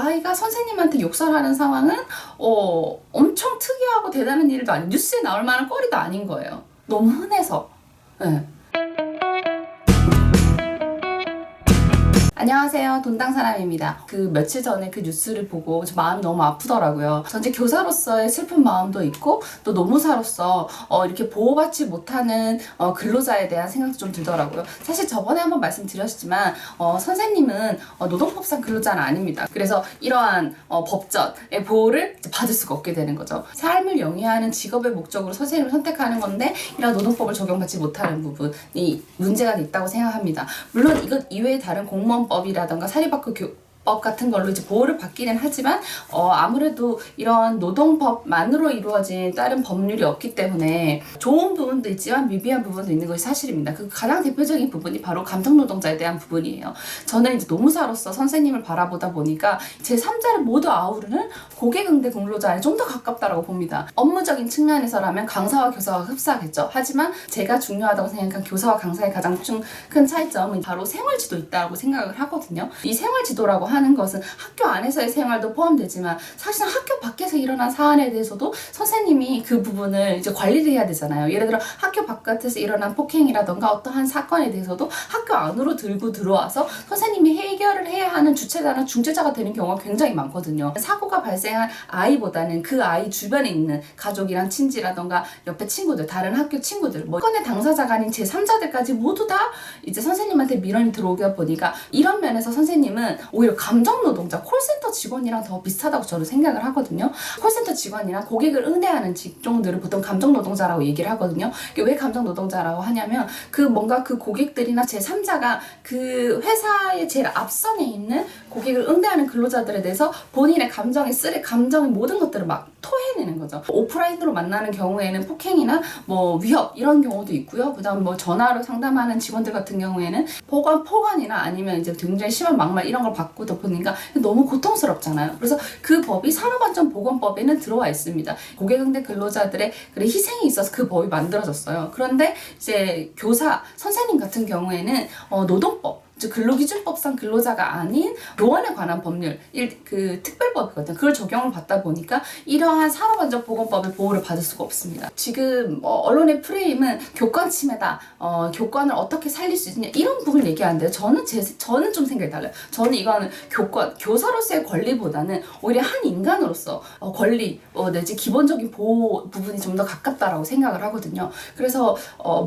아이가 선생님한테 욕설하는 상황은 엄청 특이하고 대단한 일도 아니고 뉴스에 나올 만한 거리도 아닌 거예요. 너무 흔해서. 네. 안녕하세요. 돈당 사람입니다. 그 며칠 전에 그 뉴스를 보고 저 마음이 너무 아프더라고요. 전체 교사로서의 슬픈 마음도 있고 또 노무사로서 이렇게 보호받지 못하는 근로자에 대한 생각도 좀 들더라고요. 사실 저번에 한번 말씀드렸지만 선생님은 노동법상 근로자는 아닙니다. 그래서 이러한 법전의 보호를 받을 수가 없게 되는 거죠. 삶을 영위하는 직업의 목적으로 선생님을 선택하는 건데 이런 노동법을 적용받지 못하는 부분이 문제가 있다고 생각합니다. 물론 이것 이외에 다른 공무원법이라던가 사립학교 법 같은 걸로 이제 보호를 받기는 하지만 아무래도 이런 노동법만으로 이루어진 다른 법률이 없기 때문에 좋은 부분도 있지만 미비한 부분도 있는 것이 사실입니다. 그 가장 대표적인 부분이 바로 감정노동자에 대한 부분이에요. 저는 이제 노무사로서 선생님을 바라보다 보니까 제3자를 모두 아우르는 고객응대 근로자에 좀 더 가깝다고 봅니다. 업무적인 측면에서라면 강사와 교사가 흡사하겠죠. 하지만 제가 중요하다고 생각한 교사와 강사의 가장 큰 차이점은 바로 생활지도 있다고 생각을 하거든요. 이 생활지도라고 하는 것은 학교 안에서의 생활도 포함되지만 사실은 학교 밖에서 일어난 사안에 대해서도 선생님이 그 부분을 이제 관리를 해야 되잖아요. 예를 들어 학교 바깥에서 일어난 폭행이라던가 어떠한 사건에 대해서도 학교 안으로 들고 들어와서 선생님이 해결을 해야 하는 주체자나 중재자가 되는 경우가 굉장히 많거든요. 사고가 발생한 아이보다는 그 아이 주변에 있는 가족이랑 친지라던가 옆에 친구들, 다른 학교 친구들, 사건의 당사자가 아닌 제3자들까지 모두 다 이제 선생님한테 민원이 들어오다 보니까 이런 면에서 선생님은 오히려 감정노동자, 콜센터 직원이랑 더 비슷하다고 저는 생각을 하거든요. 콜센터 직원이랑 고객을 응대하는 직종들을 보통 감정노동자라고 얘기를 하거든요. 왜 감정노동자라고 하냐면 뭔가 그 고객들이나 제3자가 그 회사의 제일 앞선에 있는 고객을 응대하는 근로자들에 대해서 본인의 감정의 감정의 모든 것들을 막 토해내는 거죠. 오프라인으로 만나는 경우에는 폭행이나 위협 이런 경우도 있고요. 그다음 전화로 상담하는 직원들 같은 경우에는 포관이나 아니면 이제 굉장히 심한 막말 이런 걸 받고 보니까 너무 고통스럽잖아요. 그래서 그 법이 산업안전보건법에는 들어와 있습니다. 고객응대 근로자들의 희생이 있어서 그 법이 만들어졌어요. 그런데 이제 교사, 선생님 같은 경우에는 노동법 근로기준법상 근로자가 아닌 요원에 관한 법률, 그 특별법이거든요. 그걸 적용을 받다 보니까 이러한 산업안전보건법의 보호를 받을 수가 없습니다. 지금 언론의 프레임은 교권 침해다, 교권을 어떻게 살릴 수 있느냐 이런 부분을 얘기하는데요. 저는 좀 생각이 달라요. 저는 이거는 교사로서의 권리보다는 오히려 한 인간으로서 권리 내지 기본적인 보호 부분이 좀 더 가깝다라고 생각을 하거든요. 그래서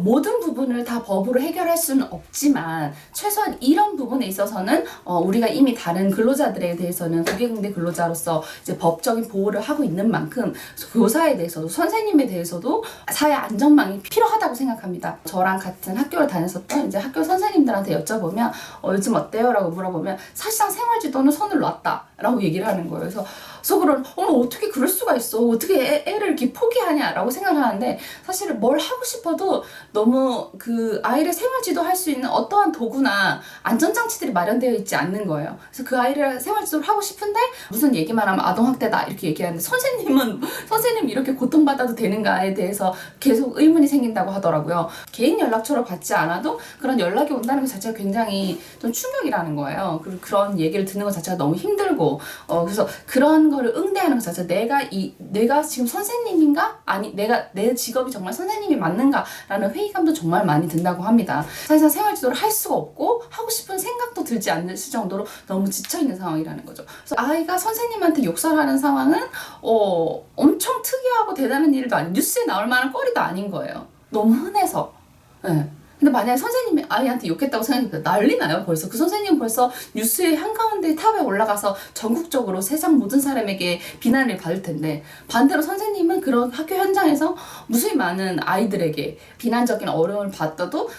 모든 부분을 다 법으로 해결할 수는 없지만 최소한 이런 부분에 있어서는 우리가 이미 다른 근로자들에 대해서는 고객응대 근로자로서 이제 법적인 보호를 하고 있는 만큼 교사에 대해서도 선생님에 대해서도 사회 안전망이 필요하다고 생각합니다. 저랑 같은 학교를 다녔었던 이제 학교 선생님들한테 여쭤보면 요즘 어때요? 라고 물어보면 사실상 생활지도는 손을 놨다 라고 얘기를 하는 거예요. 그래서 속으로는 어떻게 그럴 수가 있어, 어떻게 애를 이렇게 포기하냐 라고 생각을 하는데 사실은 뭘 하고 싶어도 너무 그 아이를 생활지도 할 수 있는 어떠한 도구나 안전장치들이 마련되어 있지 않는 거예요. 그래서 그 아이를 생활지도를 하고 싶은데 무슨 얘기만 하면 아동학대다 이렇게 얘기하는데 선생님 이렇게 고통받아도 되는가에 대해서 계속 의문이 생긴다고 하더라고요. 개인 연락처를 받지 않아도 그런 연락이 온다는 것 자체가 굉장히 좀 충격이라는 거예요. 그리고 그런 얘기를 듣는 것 자체가 너무 힘들고 그래서 그런 거를 응대하는 것 자체 내가 지금 선생님인가? 아니 내 직업이 정말 선생님이 맞는가? 라는 회의감도 정말 많이 든다고 합니다. 사실상 생활지도를 할 수가 없고 하고 싶은 생각도 들지 않을 정도로 너무 지쳐있는 상황이라는 거죠. 그래서 아이가 선생님한테 욕설하는 상황은 엄청 특이하고 대단한 일도 아니고 뉴스에 나올 만한 거리도 아닌 거예요. 너무 흔해서. 네. 근데 만약에 선생님이 아이한테 욕했다고 생각해보면 난리 나요. 벌써 그 선생님은 벌써 뉴스의 한가운데 탑에 올라가서 전국적으로 세상 모든 사람에게 비난을 받을 텐데 반대로 선생님은 그런 학교 현장에서 무수히 많은 아이들에게 비난적인 어려움을 받아도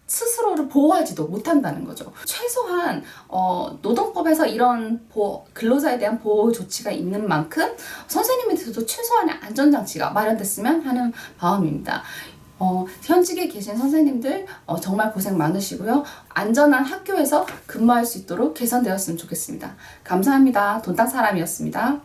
스스로를 보호하지도 못한다는 거죠. 최소한 노동법에서 이런 근로자에 대한 보호 조치가 있는 만큼 선생님에 대해서도 최소한의 안전장치가 마련됐으면 하는 바람입니다. 현직에 계신 선생님들 정말 고생 많으시고요. 안전한 학교에서 근무할 수 있도록 개선되었으면 좋겠습니다. 감사합니다. 돈땅 사람이었습니다.